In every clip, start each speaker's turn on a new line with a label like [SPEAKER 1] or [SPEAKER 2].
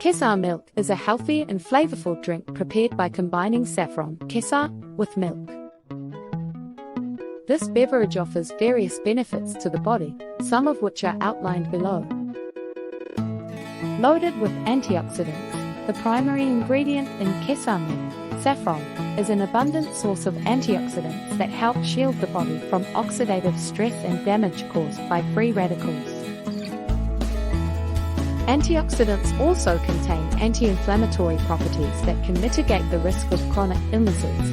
[SPEAKER 1] Kesar milk is a healthy and flavorful drink prepared by combining saffron, kesar, with milk. This beverage offers various benefits to the body, some of which are outlined below. Loaded with antioxidants, the primary ingredient in kesar milk, saffron, is an abundant source of antioxidants that help shield the body from oxidative stress and damage caused by free radicals. Antioxidants also contain anti-inflammatory properties that can mitigate the risk of chronic illnesses.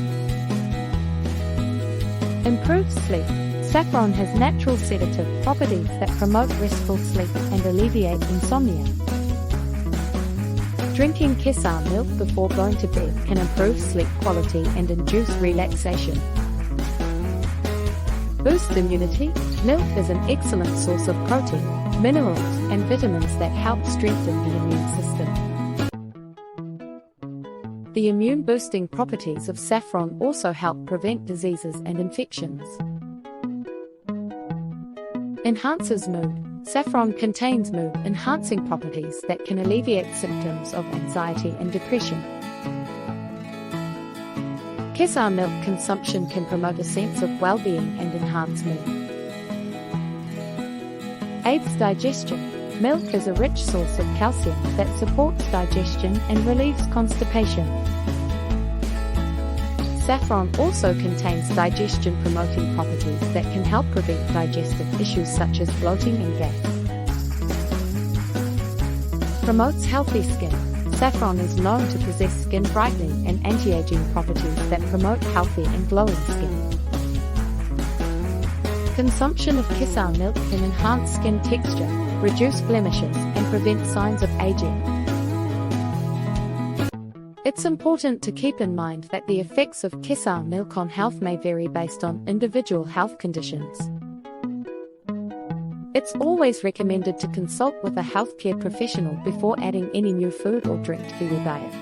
[SPEAKER 1] Improved sleep. Saffron has natural sedative properties that promote restful sleep and alleviate insomnia. Drinking kesar milk before going to bed can improve sleep quality and induce relaxation. Boost immunity. Milk is an excellent source of protein, minerals, and vitamins that help strengthen the immune system. The immune-boosting properties of saffron also help prevent diseases and infections. Enhances mood. Saffron contains mood-enhancing properties that can alleviate symptoms of anxiety and depression. Kesar milk consumption can promote a sense of well-being and enhance mood. Aids digestion. Milk is a rich source of calcium that supports digestion and relieves constipation. Saffron also contains digestion-promoting properties that can help prevent digestive issues such as bloating and gas. Promotes healthy skin. Saffron is known to possess skin brightening and anti-aging properties that promote healthy and glowing skin. Consumption of kesar milk can enhance skin texture, reduce blemishes, and prevent signs of aging. It's important to keep in mind that the effects of kesar milk on health may vary based on individual health conditions. It's always recommended to consult with a healthcare professional before adding any new food or drink to your diet.